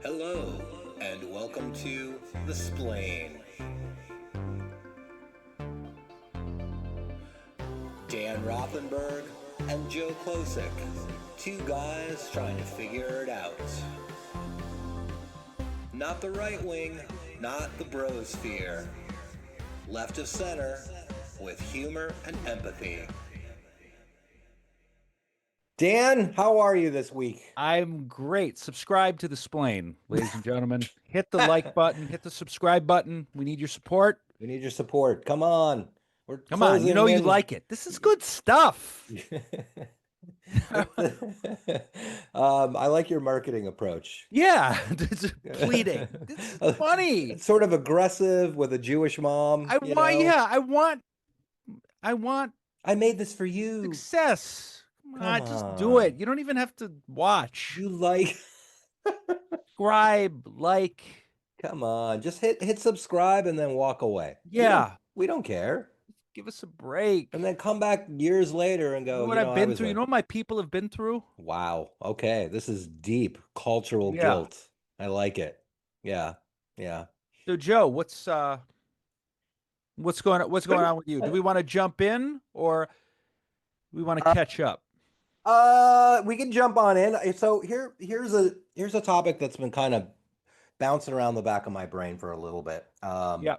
Hello, and welcome to the Splain. Dan Rothenberg and Joe Klosik, two guys trying to figure it out. Not the right wing, not the brosphere. Left of center, with humor and empathy. Dan, how are you this week? I'm great. Subscribe to the Splain, ladies and gentlemen. Hit the like button, hit the subscribe button. We need your support. We need your support. Come on. We're Come on, you closing know you in. like it. This is good stuff. I like your marketing approach. Yeah, it's pleading. This is funny. It's sort of aggressive with a Jewish mom, I you want, know. yeah, I want I made this for you. success. Come Come on, just do it. on. You don't even have to watch. You like Subscribe, like, Come on. Just hit subscribe and then walk away. yeah, We don't care. give us a break. And then come back years later and You know go, what I've I been was through? You right. know what my people have been through? Wow. Okay. This is deep cultural Yeah. guilt. I like it. Yeah. Yeah. So Joe, what's going on with you? Do we want to jump in or we want to catch up? We can jump on in. So here's a topic that's been kind of bouncing around the back of my brain for a little bit. Yeah.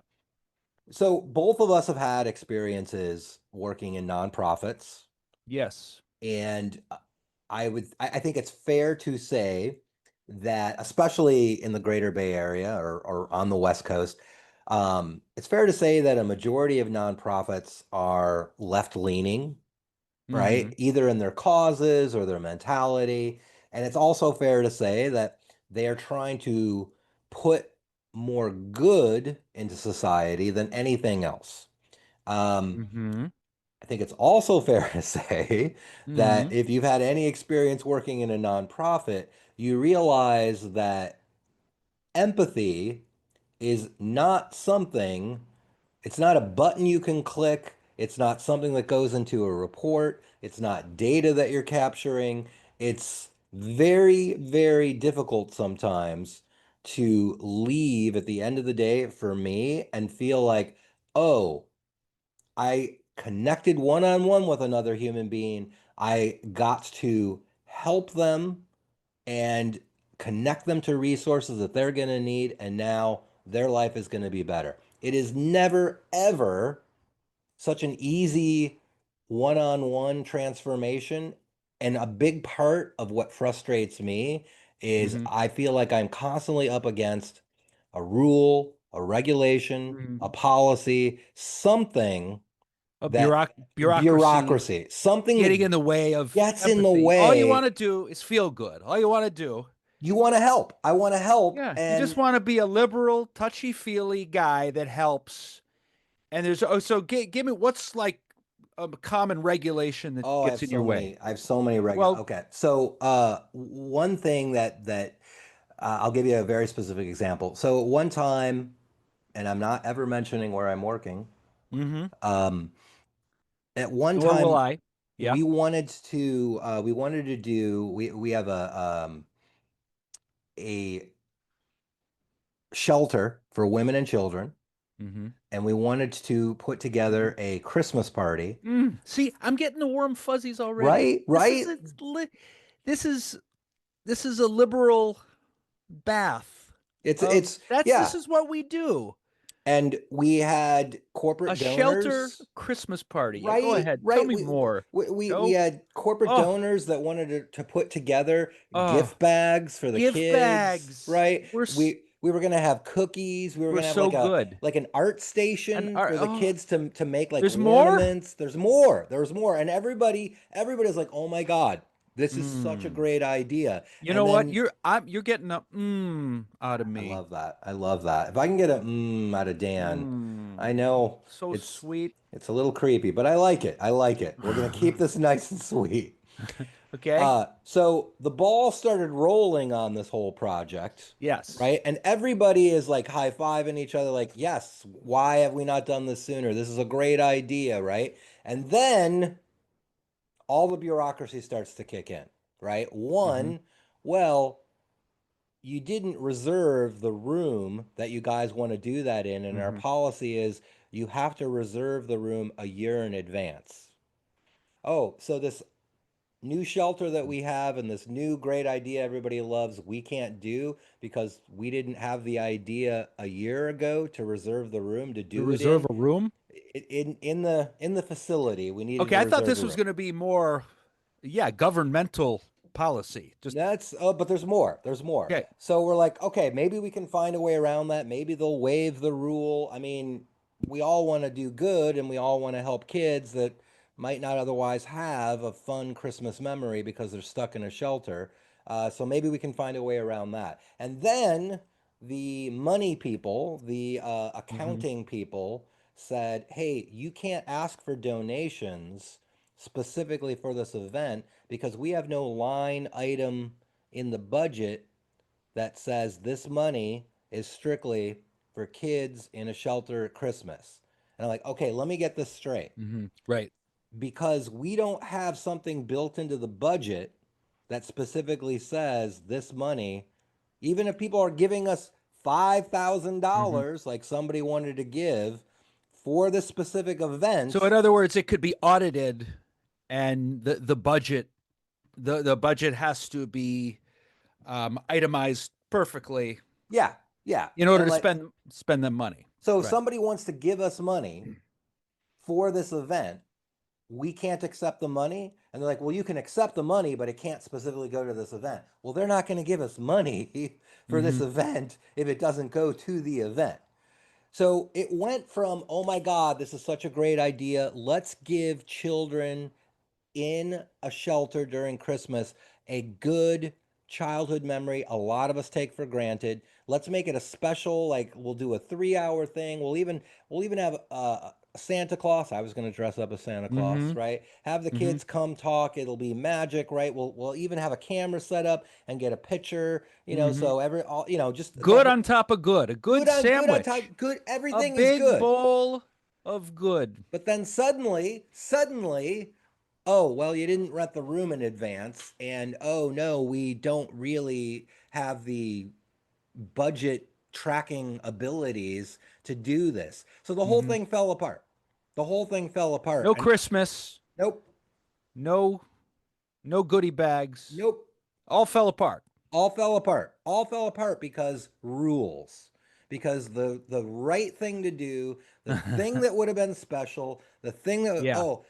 So both of us have had experiences working in nonprofits, Yes. and I think it's fair to say that, especially in the Greater Bay Area or on the West Coast, it's fair to say that a majority of nonprofits are left-leaning, Mm-hmm. right? Either in their causes or their mentality. And it's also fair to say that they are trying to put more good into society than anything else. Um, Mm-hmm. I think it's also fair to say that Mm-hmm. if you've had any experience working in a nonprofit, you realize that empathy is not something it's not a button you can click. It's not something that goes into a report. It's not data that you're capturing. It's very, very difficult sometimes to leave at the end of the day for me and feel like, oh, I connected one-on-one with another human being. I got to help them and connect them to resources that they're going to need, and now their life is going to be better. It is never, ever such an easy one-on-one transformation. And a big part of what frustrates me is Mm-hmm. I feel like I'm constantly up against a rule, a regulation, a Mm-hmm. policy, something A that bureaucracy bureaucracy, something getting that in the way of gets in the empathy. All you want way. to do is feel good. All you want to do. You want to help. I want to help. Yeah. You just And want to be a liberal, touchy-feely guy that helps. And give me what's like a common regulation that oh, gets in your way. I have so many regular. Well, Okay. So, one thing that I'll give you a very specific example. So one time, and I'm not ever mentioning where I'm working. mm-hmm. Um, at one Nor will time, I. Yeah. we wanted to do, we have a shelter for women and children, Mm-hmm. and we wanted to put Mm-hmm. together a Christmas party. See, I'm getting the warm fuzzies already. Right, This is right. this is this is a liberal bath of It's that's this yeah. is what we do. And we had A corporate shelter donors. Christmas party. Yeah, go Right, ahead. Tell right. me more. We Joe? had corporate Oh, donors that wanted to put together oh, gift bags for the gift kids, bags. right? We were gonna have cookies. We were We're gonna have so good. like an art And station for the kids to make like there's more? ornaments. There's more. There's more. And everybody's like, "Oh my God, this is such a Mm. great idea." You And know what? then You're getting a out of I me. love that. I love that. If I can get a out of Dan, I Mm. know So it's sweet. it's a little creepy, but I like it. I like it. We're gonna keep this nice and sweet. Okay? So the ball started rolling on this whole project, Yes. right? And everybody is like high-fiving each other, like, yes, why have we not done this sooner? This is a great idea, right? And then all the bureaucracy starts to kick in, right? Mm-hmm. One, well, you didn't reserve the room that you guys want to do that in, and our Hmm. policy is you have to reserve the room a year in advance. Oh, so this new shelter that we have and this new great idea everybody loves, we can't do because we didn't have the idea a year ago to reserve the room to To do it reserve in. a room. In the facility, we needed Okay, to I thought reserve a this was room. going to be more, yeah, governmental policy. Just That's oh, but there's more. There's more. okay. So we're like, okay, maybe we can find a way around that. Maybe they'll waive the rule. I mean, we all want to do good and we all want to help kids that might not otherwise have a fun Christmas memory because they're stuck in a shelter. So maybe we can find a way around that. And then the money people, the Hmm. accounting people said, hey, you can't ask for donations specifically for this event because we have no line item in the budget that says this money is strictly for kids in a shelter at Christmas. And I'm like, okay, let me get this straight. Right. Because we don't have something built into the budget that specifically says this money, even if people are giving us Hmm. $5,000, like somebody wanted to give for this specific So in event, other words, it could be audited, and the budget the budget has to be itemized perfectly yeah, yeah. in order And to like, spend them money. so if Right. somebody wants to give us money for this event, we can't accept the money. And they're like, well, you can accept the money, but it can't specifically go to this event. Well, they're not going to give us money for this Hmm. event if it doesn't go to the event. So it went from, oh my God, this is such a great idea. Let's give children in a shelter during Christmas a good childhood memory a lot of us take for granted. Let's make it a special, like we'll do a 3 hour thing. We'll even have Santa Claus. I was going to dress up as Santa Claus, Hmm. right? Have the Hmm. kids come talk. It'll be magic, right? We'll even have a camera set up and get a picture, Hmm. so every all just the Good whole on top of good. A good good on sandwich. top, good, A everything is big good. bowl of good. But then suddenly, oh, well, you didn't rent the room in advance. And oh, no, we don't really have the budget tracking abilities to do this. So the whole Hmm. thing fell apart. The whole thing fell apart. No And Christmas. nope, No no goodie bags. nope, All fell apart. all fell apart. All fell apart because rules. Because the right thing to do, the thing that would have been special, the thing that, Yeah. oh,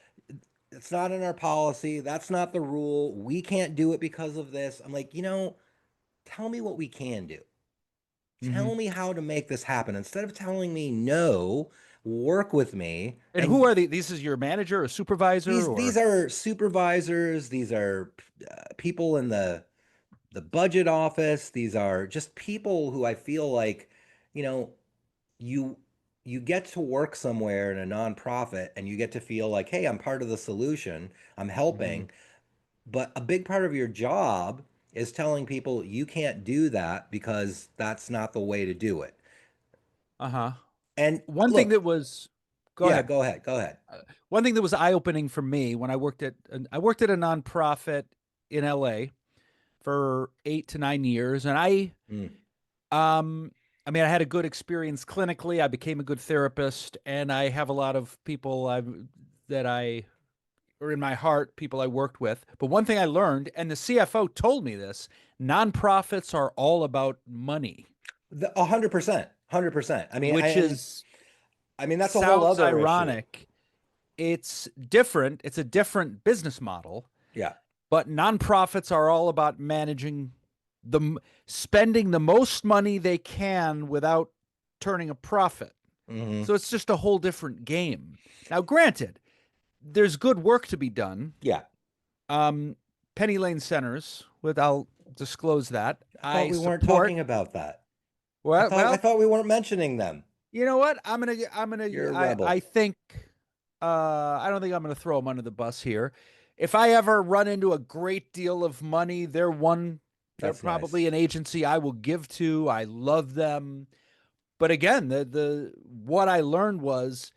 it's not in our policy. That's not the rule. We can't do it because of this. I'm like, tell me what we can do. Hmm. Tell me how to make this happen. Instead of telling me no, work with me. And who And are these? Is your manager or supervisor these or? are supervisors. These are people in the budget office. These are just people who I feel like, you know, you you get to work somewhere in a nonprofit and you get to feel like, hey, I'm part of the solution. I'm Hmm. helping. But a big part of your job is telling people you can't do that because that's not the way to do it. Uh-huh. And One thing look, that was, go yeah, ahead. go ahead, go ahead. One thing that was eye-opening for me when I worked at a nonprofit in LA for 8 to 9 years, and Mm, um I mean, I had a good experience clinically. I became a good therapist, and I have a lot of people that I or in my heart, people I worked with. But one thing I learned, and the CFO told me this, nonprofits are all about money, 100%, 100%. I mean, which is I mean that's a whole sounds other issue. ironic. It's different. It's a different business model, Yeah. but nonprofits are all about managing the spending the most money they can without turning a profit. Hmm. So it's just a whole different game. Now, granted, there's good work to be done. Yeah. Um, Penny Lane Centers, with I'll disclose that I thought I we weren't support. talking about that. I Well, thought I well, thought we weren't mentioning them. you know what? You're a I rebel. think I don't think I'm gonna throw them under the bus here. If I ever run into a great deal of money, they're That's probably nice. an agency I will give to. I love them. But again, the what I learned was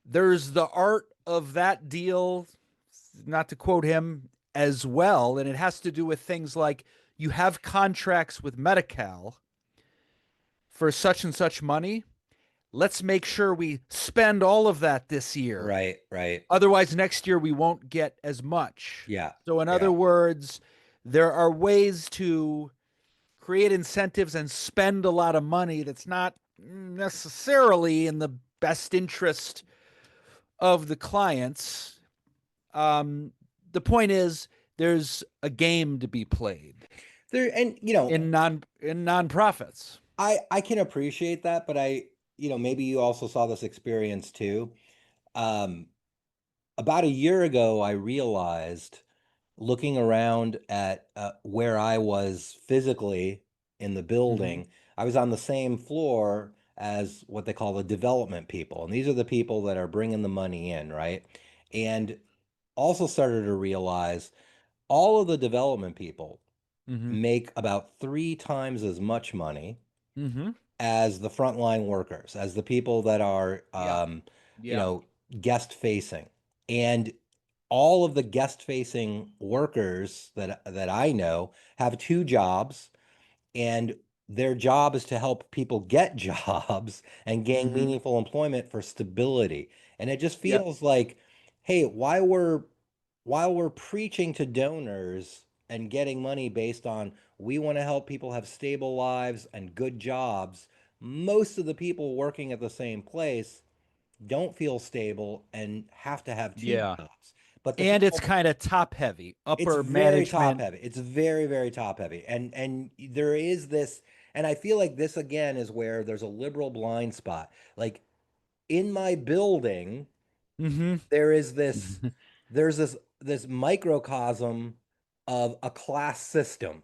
there's the art of that deal, not to quote him as well, and it has to do with things like you have contracts with Medi-Cal for such and such money. Let's make sure we spend all of that this year. Right, right. Otherwise, next year we won't get as much. Yeah, So, in other yeah. words, there are ways to create incentives and spend a lot of money that's not necessarily in the best interest of the clients. Um, the point is, there's a game to be played There and in nonprofits. I can appreciate that, but maybe you also saw this experience too. Um, about a year ago, I realized looking around at where I was physically in the Mm-hmm. building, I was on the same floor as what they call the development people. And these are the people that are bringing the money in, right? And also started to realize all of the development people Mm-hmm. make about three times as much money Mm-hmm. as the frontline workers, as the people that are, Yeah. you Yeah. know, guest facing. And all of the guest facing workers that I know have two jobs, and their job is to help people get jobs and gain Mm-hmm. meaningful employment for stability. And it just Yep. feels like, hey, while we're preaching to donors and getting money based on we want to help people have stable lives and good jobs, most of the people working at the same place don't feel stable and have to have two Yeah. jobs. But the And it's people, kind of top heavy, it's upper very top management. heavy. It's very, very top heavy. And there is this, and I feel like this again is where there's a liberal blind spot. Like in my building, Mm-hmm. there is this, there's this microcosm of a class system,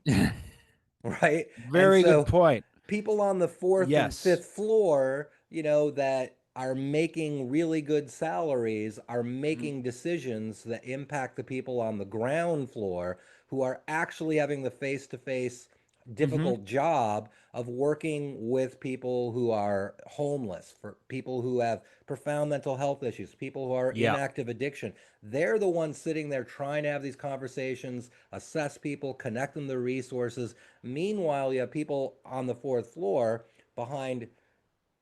right? And Very good so point. people on the fourth and Yes. fifth floor, that are making really good salaries are Mhm. making decisions that impact the people on the ground floor who are actually having the face-to-face Mm-hmm. difficult job of working with people who are homeless, for people who have profound mental health issues, people who are in Yeah. active addiction. They're the ones sitting there trying to have these conversations, assess people, connect them to resources. Meanwhile, you have people on the fourth floor behind,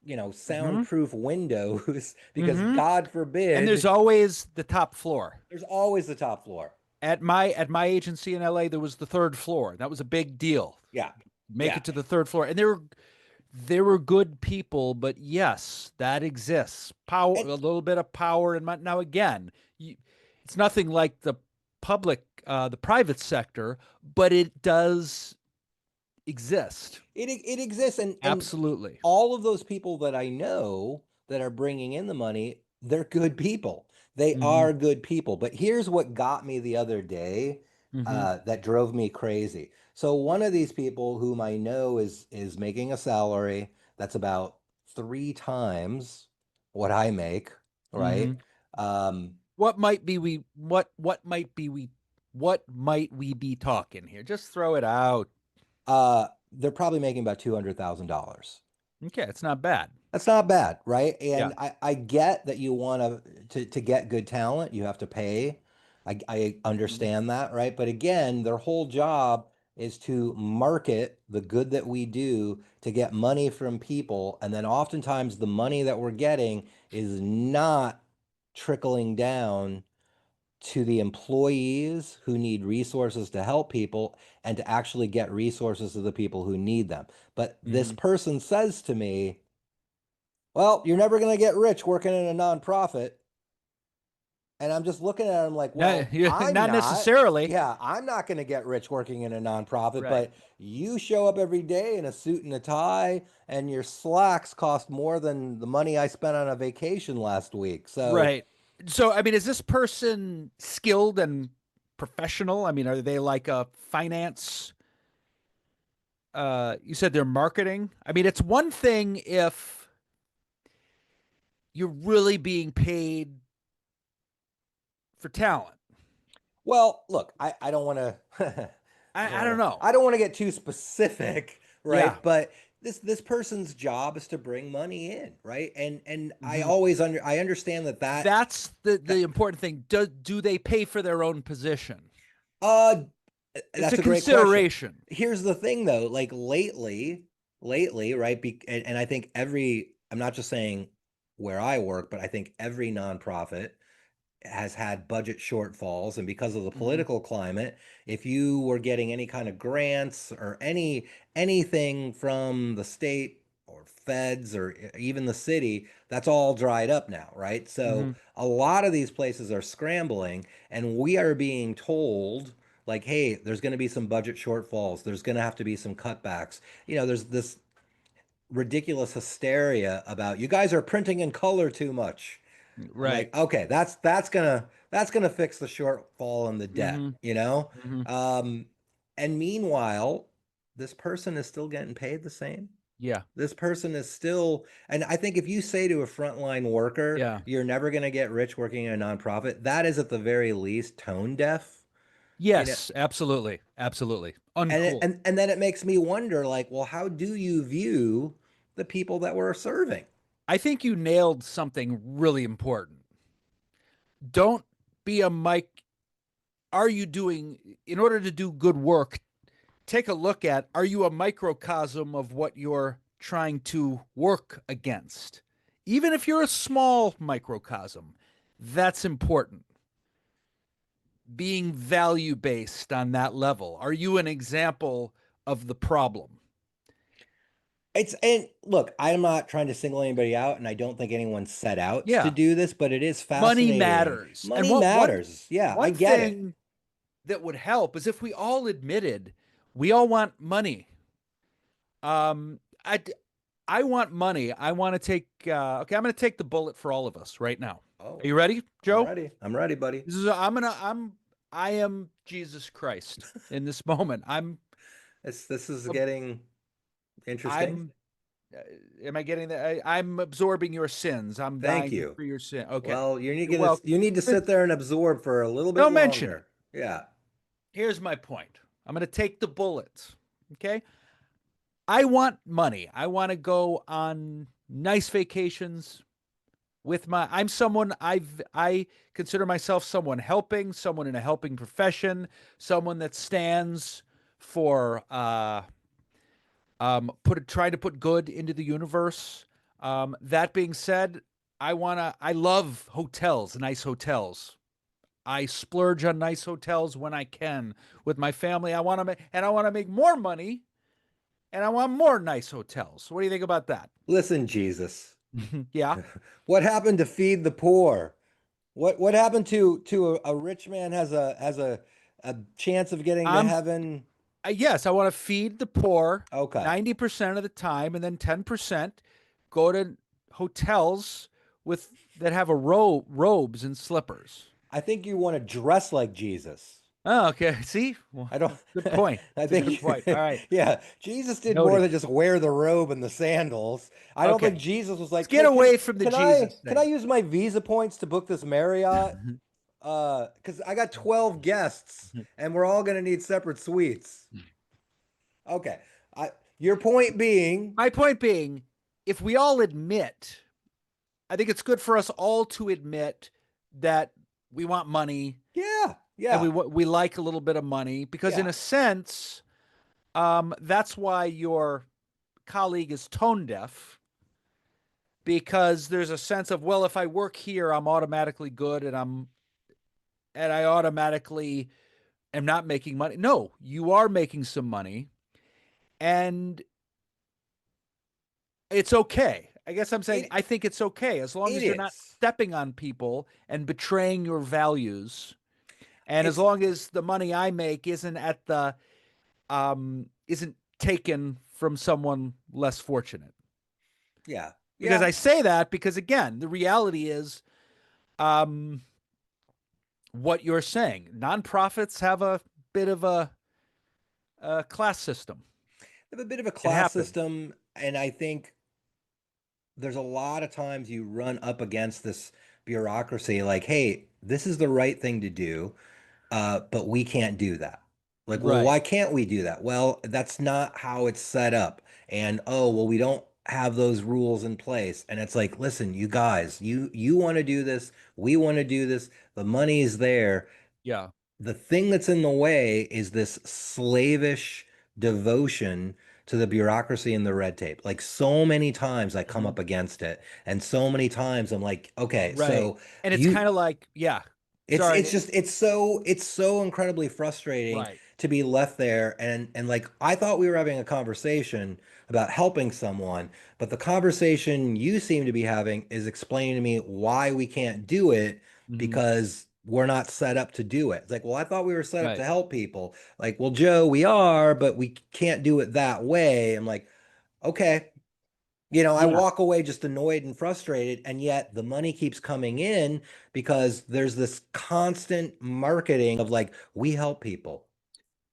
Mm-hmm. soundproof windows because Mm-hmm. God And there's forbid, always the top floor. there's always the top floor. At my agency in LA, there was the third floor. That was a big deal. Yeah. Make Yeah. it to the third floor. And there were good people, but yes, that exists. Power, And a little bit of power in my, now again, it's nothing like the private sector, but it does exist. it exists, and Absolutely. all of those people that I know that are bringing in the money, they're good people. They Mm-hmm. are good people. But here's what got me the other day, Mm-hmm. that drove me crazy. So one of these people whom I know is making a salary that's about three times what I make, Mm-hmm. right? Um, What might we be talking here? Just throw it out. they're probably making about $200,000. Okay, it's not bad. That's not bad, right? Yeah. And I get that you want to get good talent, you have to pay. I Mhm. understand that, right? But again, their whole job is to market the good that we do to get money from people, and then oftentimes the money that we're getting is not trickling down to the employees who need resources to help people and to actually get resources to the people who need them. But this Mhm. person says to me, well, you're never going to get rich working in a nonprofit. And I'm just looking at him like, No, well, I'm not not. necessarily. Yeah, I'm not going to get rich working in a nonprofit, Right. but you show up every day in a suit and a tie, and your slacks cost more than the money I spent on a vacation last week. So, Right. So, I mean, is this person skilled and professional? I mean, are they like a finance? You said they're marketing. I mean, it's one thing if you're really being paid for talent. well, look, I don't want to I don't I want don't to know. I don't want to get too specific, Yeah. right? But this person's job is to bring money in, right? And I Hmm. always I understand that That's the that important thing. Do they pay for their own position? uh It's a That's a great question. consideration. Here's the thing though, like lately, right? And I think I'm not just saying where I work, but I think every nonprofit has had budget shortfalls. And because of the Hmm. political climate, if you were getting any kind of grants or anything from the state or feds or even the city, that's all dried up now, right? So Hmm. a lot of these places are scrambling, and we are being told, like, hey, there's going to be some budget shortfalls. There's going to have to be some cutbacks. There's this ridiculous hysteria about you guys are printing in color too much. I'm Right. like, okay, that's gonna fix the shortfall in the debt, Hmm. you know? Hmm. Um, and meanwhile, this person is still getting paid the same. Yeah. This person is still, and I think if you say to a frontline worker, Yeah. you're never gonna get rich working in a nonprofit, that is at the very least tone deaf. You know, Yes, absolutely. Absolutely. Uncool. and then it makes me wonder, like, well, how do you view the people that we're serving? I think you nailed something really important. Don't be a mic. Are you doing, in order to do good work, take a look at, are you a microcosm of what you're trying to work against? Even if you're a small microcosm, that's important. Being value based on that level. Are you an example of the problem? And look, I'm not trying to single anybody out, and I don't think anyone set out to Yeah. do this, but it is Money fascinating. matters. And Money what matters. Yeah, I one get it. thing that would help is if we all admitted we all want money. Um, I I want money. I want to take. Okay, I'm going to take the bullet for all of us right now. Are Oh, you ready, I'm Joe? ready. I'm ready, buddy. This is. I am Jesus Christ in this moment. This is getting interesting. I'm. uh, Am I getting that? I'm absorbing your sins. I'm Thank dying you. for your sin. Okay, Well, you're welcome. you need to sit there and absorb for a little bit Don't mention it. longer. Yeah. Here's my point. I'm going to take the bullets. Okay. I want money. I want to go on nice vacations with my I consider myself someone helping, someone in a helping profession, someone that stands for trying to put good into the universe. That being said, I love hotels, nice hotels. I splurge on nice hotels when I can with my family. I want to make more money, and I want more nice hotels. What do you think about that? Listen, Jesus. Yeah. What happened to feed the poor? What happened to a rich man has a chance of getting to I'm heaven? yes, I want to feed the poor Okay. 90% of the time, and then 10% go to hotels with that have robes and slippers. I think you want to dress like Jesus. Oh, okay. See? Well, I don't, good point. I It's a good think, point. All right. yeah, Jesus did more Noted. than just wear the robe and the sandals. I don't think Okay. Jesus was Let's like, get hey, away from the Jesus can I thing. use my Visa points to book this Marriott? Because I got 12 guests and we're all gonna need separate suites. Okay. Your point being, My point being, if we all admit, I think it's good for us all to admit that we want money yeah, and yeah, we like a little bit of money because in yeah. a sense, that's why your colleague is tone deaf because there's a sense of, well, if I work here, I'm automatically good and I automatically am not making money. No, you are making some money and it's okay. I guess I'm saying It I think it's okay as long it as you're not is. stepping on people and betraying your values. And as It's long as the money I make isn't taken from someone less fortunate. yeah, Because yeah. I say that because again, the reality is um, what you're saying. Nonprofits have a bit of a class system. They have a bit of a It class happens. system, and I think there's a lot of times you run up against this bureaucracy like, hey, this is the right thing to do, but we can't do that. Like, well, Right. why can't we do that? Well, that's not how it's set up. And oh, well, we don't have those rules in place. And it's like, listen, you guys, you want to do this, we want to do this, the money's there. Yeah. the thing that's in the way is this slavish devotion to the bureaucracy and the red tape. Like so many times I come Mhm. up against it, and so many times I'm like, okay, Right. so And it's you kind of like, yeah, it's sorry. just it's so incredibly frustrating Right. to be left there and like I thought we were having a conversation about helping someone, but the conversation you seem to be having is explaining to me why we can't do it Hmm. because we're not set up to do it. It's like, well, I thought we were set up to Right. help people. Like, well, Joe, we are, but we can't do it that way. I'm like, okay. I Yeah. walk away just annoyed and frustrated, and yet the money keeps coming in because there's this constant marketing of like, we help people.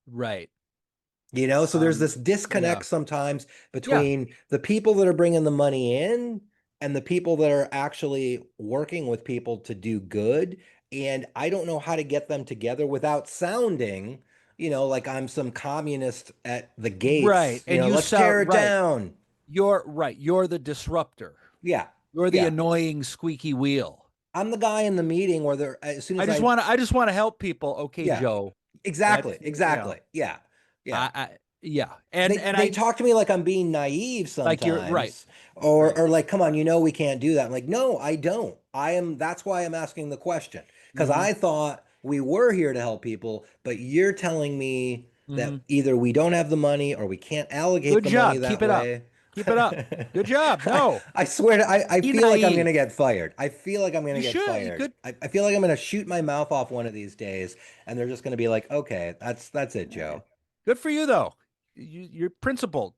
Right. So there's this Yeah. disconnect sometimes Yeah. between the people that are bringing the money in and the people that are actually working with people to do good. And I don't know how to get them together without sounding, like I'm some communist at the Right. gates, And you let's tear sound it right. down. You're right. You're the disruptor. Yeah. You're the Yeah. annoying squeaky wheel. I'm the guy in the meeting where they're as soon as I I just want to help people. Okay, yeah, Joe. That's exactly, you know, exactly. Yeah. Yeah. I yeah. They And they I talk to me like I'm being naive like you're right. sometimes or Right. or like come on, we can't do that. I'm like, "No, I don't. That's why I'm asking the question because Hmm. I thought we were here to help people, but you're telling me Hmm. that either we don't have the money or we can't allocate Good the money job. Keep that it up. way." Keep it up. Good job. I, No, I swear I be feel like I'm naive. gonna get fired. I feel like I'm gonna You get should. You fired. could. I feel like I'm gonna shoot my mouth off one of these days, and they're just gonna be like, "Okay, that's it, eh, Joe." Good for you though. You're principled.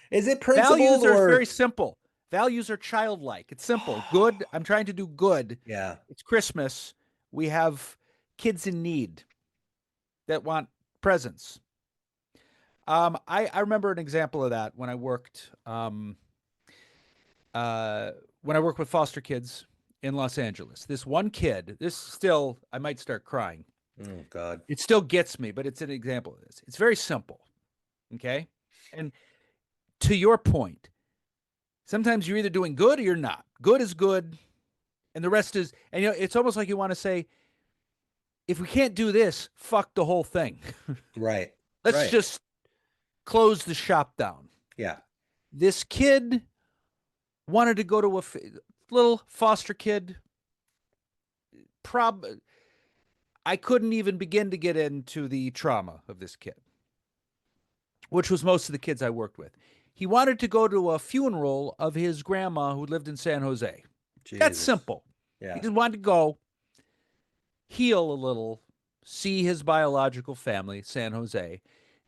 Is it principled Values are very or simple. Values are childlike. It's simple. Good. I'm trying to do good. yeah. It's Christmas. We have kids in need that want presents. I remember an example of that uh, when I worked with foster kids in Los Angeles. This one kid, this still, I might start crying. Oh God. It still gets me, but it's an example of this. It's very simple. Okay. And to your point, sometimes you're either doing good or you're not. Good is good, and the rest is, and it's almost like you want to say, if we can't do this, fuck the whole thing. Right. Let's Right. just close the shop down. Yeah. This kid wanted to go to a little foster kid. Prob I couldn't even begin to get into the trauma of this kid, which was most of the kids I worked with. He wanted to go to a funeral of his grandma who lived in San Jose. That's Jesus. simple. He Yeah. just wanted to go heal a little, see his biological family, San Jose.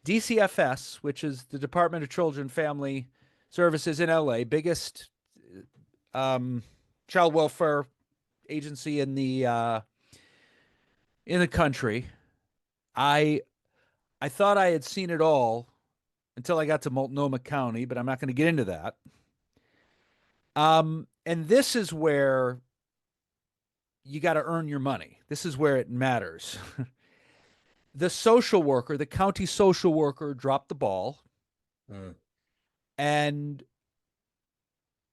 DCFS, which is the Department of Children and Family Services in LA, biggest um, child welfare agency in the country. I I thought I had seen it all until I got to Multnomah County, but I'm not going to get into that. And this is where you got to earn your money. This is where it matters. The social worker, the county social worker, dropped the ball Mm. and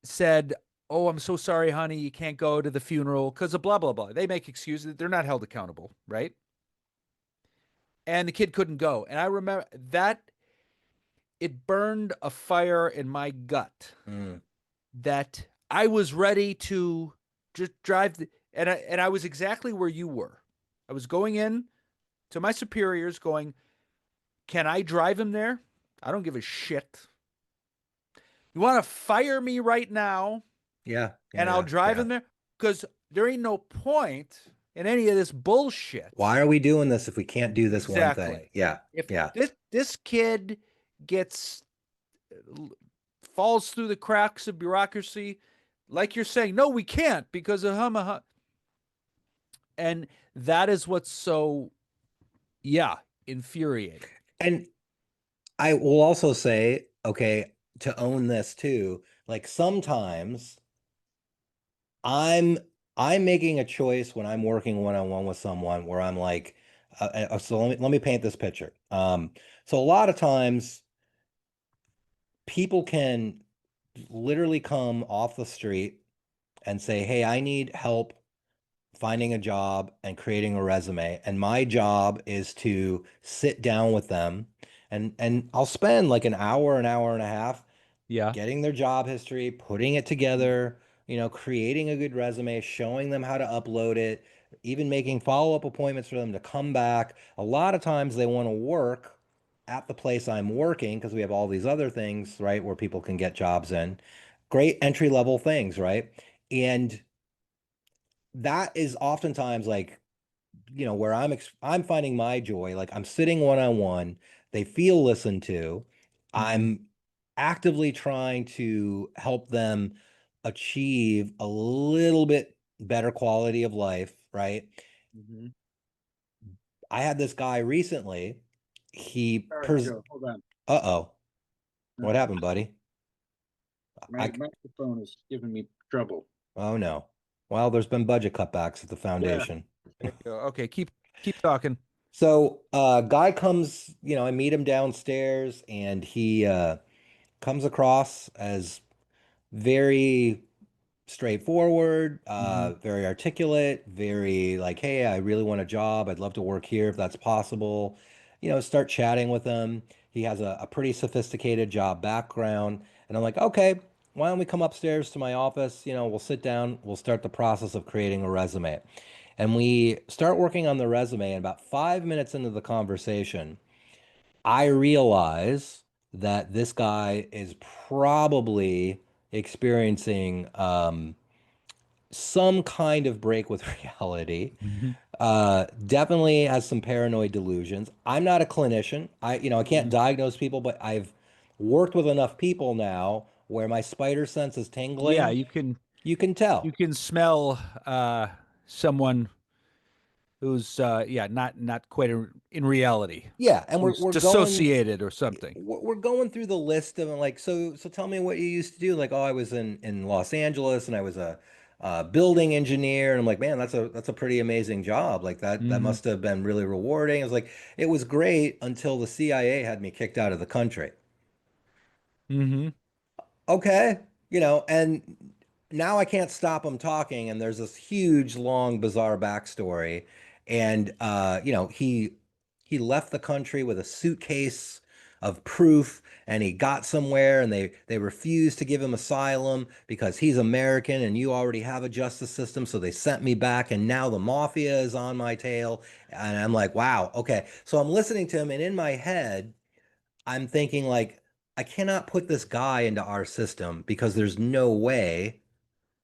said, "Oh, I'm so sorry, honey, you can't go to the funeral because of blah blah blah." They make excuses; they're not held accountable, right? And the kid couldn't go. And I remember that it burned a fire in my gut Mm. that I was ready to just drive and I was exactly where you were. I was going in to my superiors going, "Can I drive him there? I don't give a shit. You want to fire me right now Yeah. Yeah. and I'll Yeah. drive Yeah. him there cuz there ain't no point in any of this bullshit." Why are we doing this if we can't do this one thing? Exactly. Yeah. If Yeah. this kid gets falls through the cracks of bureaucracy, like you're saying, no, we can't because of hum. And that is what's so, yeah, infuriating. And I will also say, okay, to own this too, like sometimes I'm I'm making a choice when I'm working one-on-one with someone where I'm like, so let me paint this picture. So a lot of times people can literally come off the street and say, "Hey, I need help finding a job and creating a resume. And my job is to sit down with them and I'll spend like an hour and a half Yeah. getting their job history, putting it together, creating a good resume, showing them how to upload it, even making follow-up appointments for them to come back. A lot of times they want to work at the place I'm working because we have all these other things, right, where people can get jobs in. Great entry level things, right? And that is oftentimes like where I'm finding my joy. Like I'm sitting one on one, they feel listened to. Hmm. I'm actively trying to help them achieve a little bit better quality of life, right? Hmm. I had this guy recently. He All right, pres Joe, hold on. Uh-oh. What Uh, happened, buddy? my I microphone is giving me trouble. Oh no. Well, there's been budget cutbacks at the Yeah. foundation. There you go. Okay, keep talking. So, guy comes, I meet him downstairs and he comes across as very straightforward, Hmm. very articulate, very like, hey, I really want a job. I'd love to work here if that's possible. Start chatting with him. He has a pretty sophisticated job background. And I'm like, okay, why don't we come upstairs to my office? We'll sit down, we'll start the process of creating a resume. And we start working on the resume. And about 5 minutes into the conversation, I realize that this guy is probably experiencing some kind of break with reality. Hmm. Definitely has some paranoid delusions. I'm not a clinician. I can't Mhm. diagnose people, but I've worked with enough people now where my spider sense is Yeah, tingling. you can You can you tell. can smell someone who's yeah, not quite in reality, Yeah, and we're who's we're going dissociated or something. we're going through the list of like, so tell me what you used to do. Like, oh, I was in Los Angeles and I was a building engineer, and I'm like, man, that's a pretty amazing job. Like that Hmm. must have been really rewarding. I was like, it was great until the CIA had me kicked out of the country. Hmm. Okay, and now I can't stop him talking, and there's this huge, long, bizarre backstory. And he left the country with a suitcase of proof, and he got somewhere, and they refused to give him asylum because he's American, and you already have a justice system, so they sent me back, and now the mafia is on my tail. And I'm like, wow, okay. So I'm listening to him, and in my head, I'm thinking like, I cannot put this guy into our system because there's no way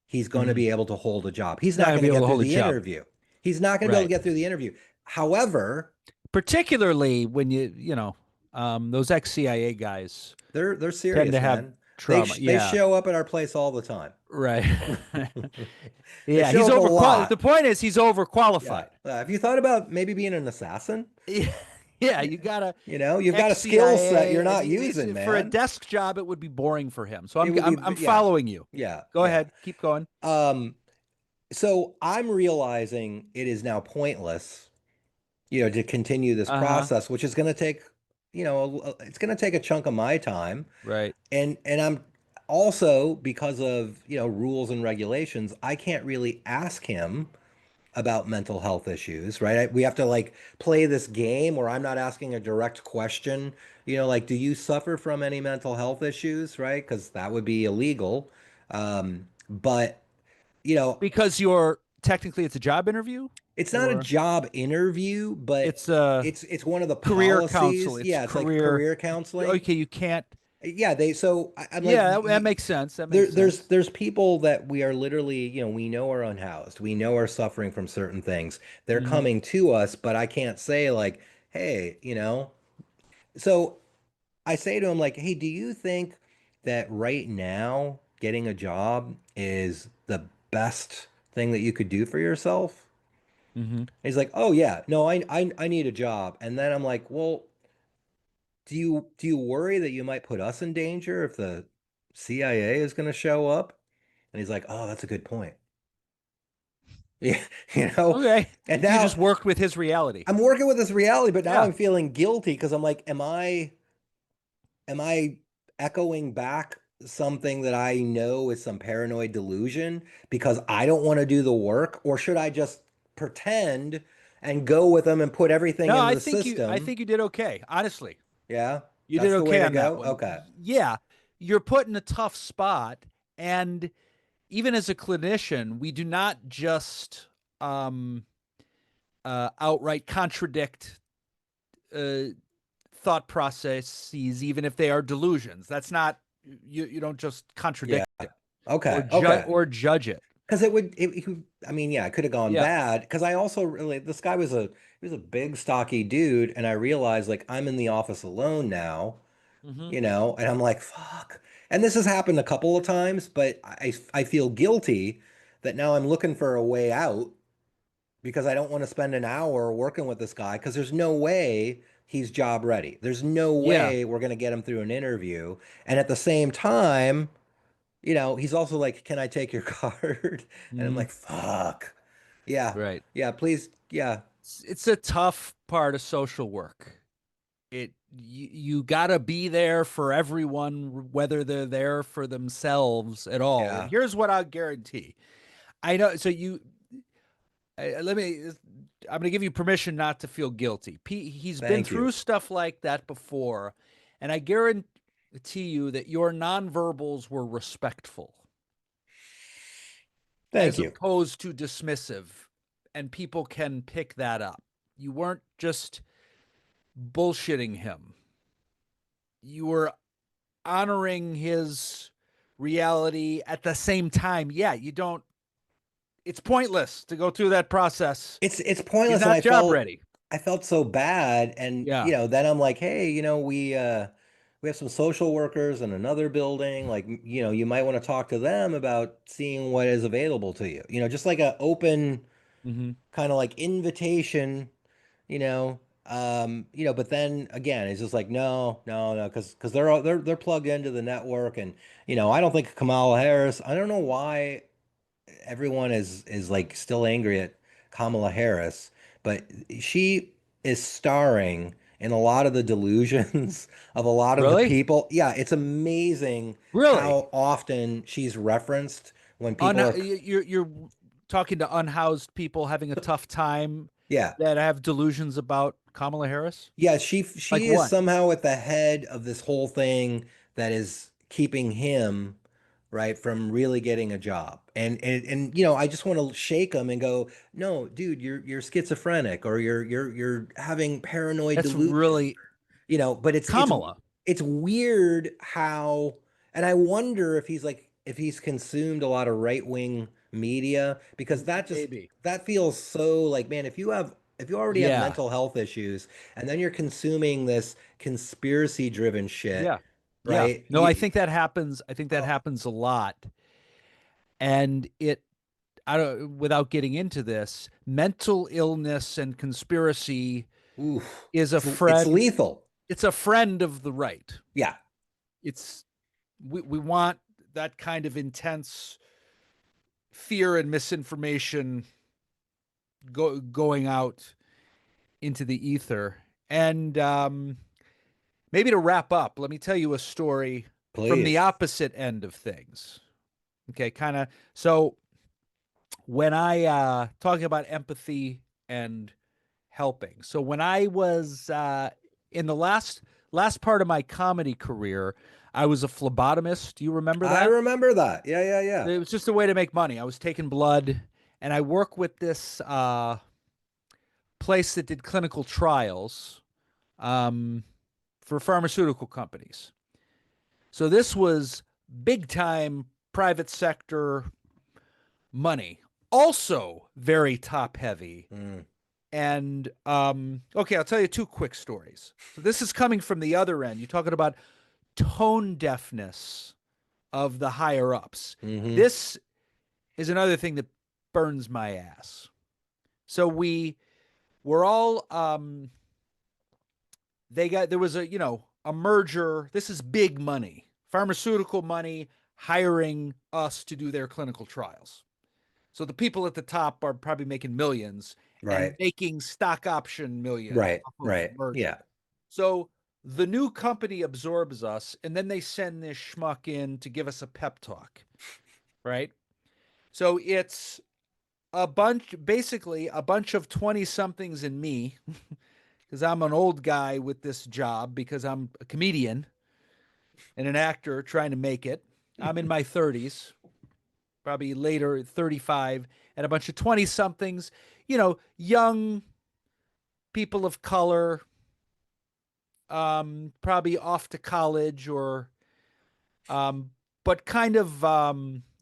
he's going to Hmm. be able to hold a job. He's Not not gonna going be to able get to through hold a the job, interview. He's not going to be able to right? get through the interview. However, Particularly when those ex-CIA guys they're tend to serious, have man. They trauma. sh they Yeah, show up at our place all the time. right. They Yeah, show he's up a overqualified. The lot. point is he's Yeah. overqualified. Have you thought about maybe being an assassin? Yeah, you gotta You've got a skill set you're ex-CIA, and not using, for a man. desk job, it would be boring for him. So It I'm would be, I'm yeah, following you. yeah, Go yeah. ahead, keep going. Um, so I'm realizing it is now pointless, to continue this Uh-huh. process, which is going to take, it's going to take a chunk of my time. Right. And I'm also, because of, rules and regulations, I can't really ask him about mental health issues, right? We have to like play this game where I'm not asking a direct question, like, do you suffer from any mental health issues, right? Because that would be illegal. But, you know, Because you're technically it's a job interview, it's not a or job interview, but it's a it's one of the career counsel. policies. It's Yeah, it's like career. career counseling. Okay, you can't. Yeah, I'm like, Yeah, that makes sense. That there, makes sense. there's people that we are literally, we know are unhoused. We know are suffering from certain things. They're Hmm. coming to us, but I can't say like, hey, So I say to him like, hey, do you think that right now getting a job is the best thing that you could do for yourself? Hmm. He's like, oh yeah, no, I need a job. And then I'm like, well, do you worry that you might put us in danger if the CIA is going to show up? And he's like, oh, that's a good point. Yeah, you know. Okay, And you now just worked with his reality. I'm working with this reality, but now Yeah. I'm feeling guilty because I'm like, am I echoing back something that I know is some paranoid delusion because I don't want to do the work, or should I just pretend and go with them and put everything No, in I the think system? you did okay. Honestly, Yeah, you did that's the way okay to on that go. one. Okay. Yeah, you're put in a tough spot, and even as a clinician, we do not just um, outright contradict uh, thought processes, even if they are delusions. That's not you don't just Yeah. contradict it Okay. Okay. or judge it. Because I mean, yeah, it could have gone Yeah. bad. Because I also really, this guy was he was a big, stocky dude. And I realized, like, I'm in the office alone now, Hmm. and I'm like, fuck. And this has happened a couple of times, but I feel guilty that now I'm looking for a way out because I don't want to spend an hour working with this guy because there's no way he's job ready. There's no Yeah. way we're going to get him through an interview. And at the same time, he's also like, "Can I take your card?" And I'm Hmm. like, "Fuck." Yeah. Right. Yeah, please. Yeah. It's a tough part of social work. You got to be there for everyone, whether they're there for themselves at all. And Yeah. here's what I guarantee. I know. So let me. I'm going to give you permission not to feel guilty. He's been Thank through you. stuff like that before, and I guarantee you that your nonverbals were respectful Thank as you. opposed to dismissive, and people can pick that up. You weren't just bullshitting him. You were honoring his reality at the same time. Yeah, you don't. It's pointless to go through that process. It's He's pointless, and not job ready. I felt so bad. And Yeah. then I'm like, "Hey, we have some social workers in another building. Like, you might want to talk to them about seeing what is available to you. Just like a open Hmm. kind of like invitation, but then again, it's just like, no, no, no, because they're plugged into the network. And I don't think Kamala Harris, I don't know why everyone is like still angry at Kamala Harris, but she is starring in a lot of the delusions of a lot of the Really? people. Yeah, it's amazing Really? how often she's referenced when people are, You're talking to unhoused people having a tough time yeah. that have delusions about Kamala Harris? Yeah, Like she is what? somehow at the head of this whole thing that is keeping him, right, from really getting a job. And I just want to shake him and go, "No, dude, you're schizophrenic, or you're having paranoid That's delusions." really But Kamala. it's weird how, and I wonder if he's consumed a lot of right-wing media, because Maybe. that feels so like, man, if you already have Yeah. mental health issues and then you're consuming this conspiracy driven shit, Yeah. Yeah. right? No, I think that happens. I think that happens a lot. And I don't, without getting into this, mental illness and conspiracy Oof, is a it's friend. lethal. It's a friend of the right. Yeah. It's we want that kind of intense fear and misinformation going out into the ether. And maybe to wrap up, let me tell you a story from the Please. opposite end of things. Okay, kind of. So when I talking about empathy and helping. So when I was in the last part of my comedy career, I was a phlebotomist. Do you remember I that? remember that. Yeah, yeah, yeah. It was just a way to make money. I was taking blood, and I work with this place that did clinical trials um, for pharmaceutical companies. So this was big time private sector money, also very top heavy. Mm, And okay, I'll tell you two quick stories. So this is coming from the other end. You're talking about tone deafness of the higher ups. hmm. This is another thing that burns my ass. So we were all there was a merger. This is big money, pharmaceutical money hiring us to do their clinical trials. So the people at the top are probably making millions and Right. making stock option millions Right. off of Right. merger. Yeah. So the new company absorbs us, and then they send this schmuck in to give us a pep talk, right? So it's basically a bunch of 20 somethings and me, because I'm an old guy with this job because I'm a comedian and an actor trying to make it. I'm in my 30s, probably later 35, and a bunch of 20 somethings, young people of color, probably off to college or, um, but kind of,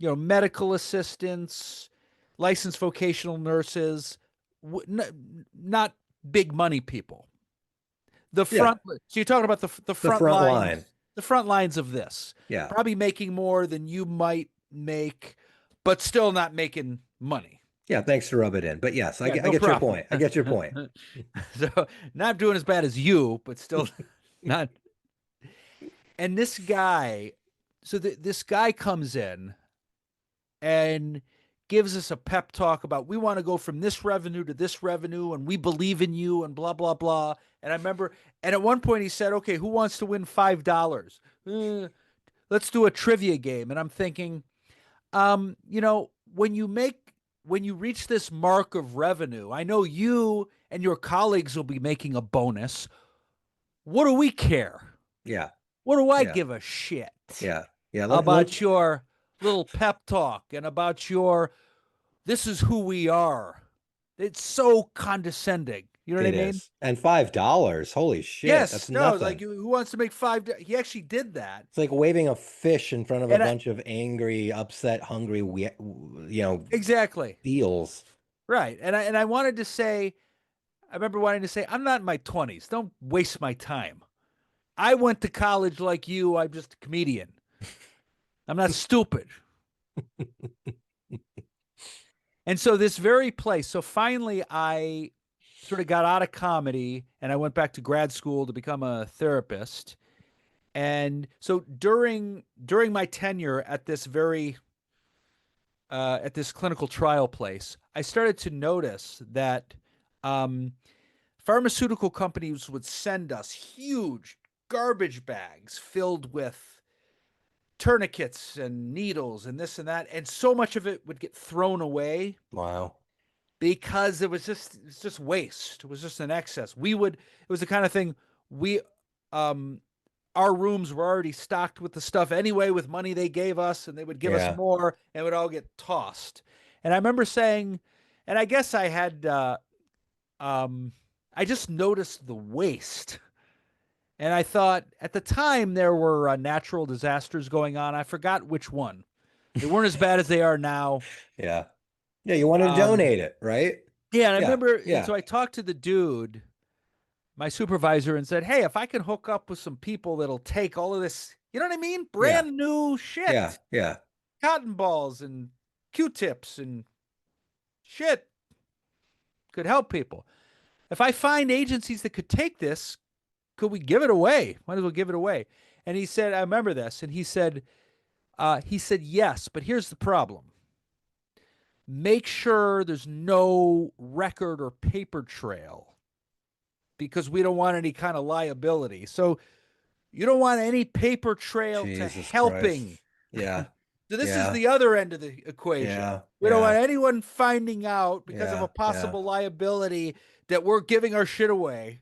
medical assistants, licensed vocational nurses, not big money people. The Yeah, front, so you're talking about the the front front line. lines, the front lines of this, Yeah. probably making more than you might make, but still not making money. Yeah, thanks to rub it in. But yes, Yeah, I no get your problem. point. I get your point. So not doing as bad as you, but still not. And this guy, this guy comes in and gives us a pep talk about we want to go from this revenue to this revenue and we believe in you and blah blah blah. And I remember, and at one point he said, "Okay, who wants to win $5? Let's do a trivia game." And I'm thinking, when you reach this mark of revenue, I know you and your colleagues will be making a bonus. What do we care? Yeah. What do I Yeah. give a shit Yeah. Yeah. about your little pep talk and about your this is who we are? It's so condescending. You know what I It mean? is. And $5. Holy shit. That's Yes. No, like nothing. who wants to make five? He actually did that. It's like waving a fish in front of a And bunch of angry, upset, hungry, exactly. eels. Right. And I wanted to say, I remember wanting to say, I'm not in my 20s. Don't waste my time. I went to college like you. I'm just a comedian. I'm not stupid. And so this very place, so finally I sort of got out of comedy and I went back to grad school to become a therapist. And so during my tenure at this at this clinical trial place, I started to notice that um, pharmaceutical companies would send us huge garbage bags filled with tourniquets and needles and this and that, and so much of it would get thrown away Wow. because it's just waste. It was just an excess. It was the kind of thing we um our rooms were already stocked with the stuff anyway with money they gave us, and they would give us Yeah. more and it would all get tossed. And I remember saying, and I guess um I just noticed the waste. And I thought at the time there were natural disasters going on. I forgot which one. They weren't as bad as they are now. Yeah. Yeah. You wanted to Um, donate it, right? yeah, and I Yeah. remember, and Yeah. so I talked to the dude, my supervisor, and said, "Hey, if I can hook up with some people that'll take all of this, you know what I mean, Yeah. brand new Yeah. shit, Yeah. cotton balls and Q-tips and shit, could help people. If I find agencies that could take this, could we give it away? Might as well give it away." And he said, "I remember this," and he said, "Yes, but here's the problem. Make sure there's no record or paper trail because we don't want any kind of liability. So you don't want any paper trail to Jesus Christ. helping." Yeah. So this is Yeah. the other end of the equation. Yeah. We don't Yeah. want anyone finding out because of Yeah. a Yeah. possible liability that we're giving our shit away.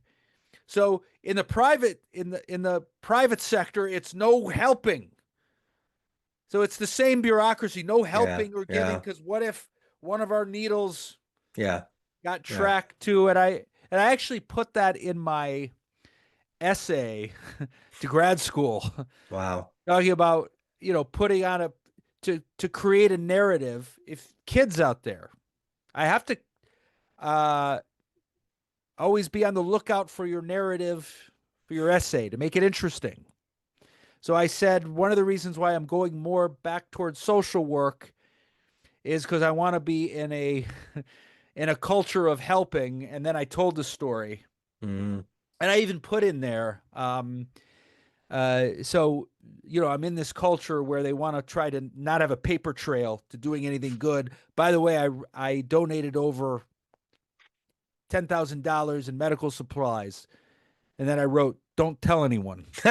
So in the private sector, it's no helping. So it's the same bureaucracy, no Yeah. helping or giving. Yeah. Because what if one of our needles Yeah. got Yeah. tracked to it? I actually put that in my essay to grad school, Wow. talking about putting on a to create a narrative. If kids out there, I have to uh, always be on the lookout for your narrative for your essay to make it interesting. So I said one of the reasons why I'm going more back towards social work is because I want to be in a in a culture of helping. And then I told the story, Mm. and I even put in there. So I'm in this culture where they want to try to not have a paper trail to doing anything good. By the way, I donated over $10,000 in medical supplies, and then I wrote Don't tell anyone. I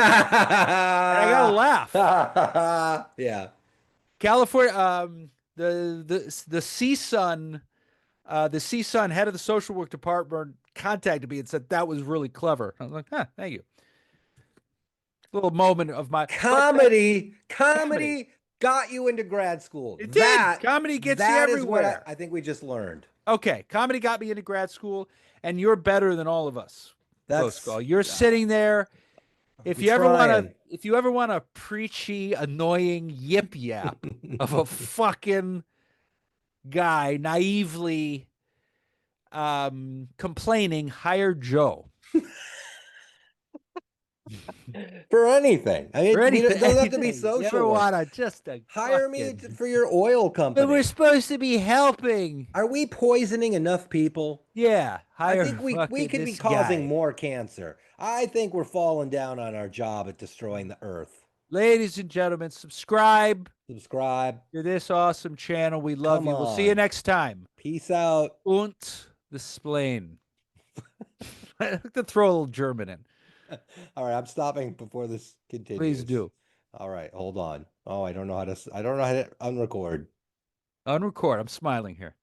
I gotta laugh. Yeah. California, the CSUN, the CSUN head of the social work department contacted me and said that was really clever. I was like, huh, thank you. Little moment of my, but Comedy, comedy. comedy got you into grad school. It did. That Comedy gets you that is what everywhere. I think we just learned. Okay, comedy got me into grad school, and you're better than all of us. Close That's call. You're sitting there. we trying. If you ever want a preachy, annoying yip yap of a fucking guy naively complaining, hire Joe For anything. I for mean, it anything. doesn't have to be Anything. You social ever work. want to just a Hire me fucking? for your oil But we're company. supposed to be helping. Are we poisoning enough people? Yeah, I hire think we fucking could be this causing guy. more cancer. I think we're falling down on our job at destroying the earth. Ladies and gentlemen, subscribe Subscribe. to this awesome channel. We love Come you. We'll see you on. next time. Peace out. Und the Splain. I like to throw a little German in. All right, I'm stopping before this Please continues. do. All right, hold on. Oh, I don't know how to unrecord. Unrecord. I'm smiling here.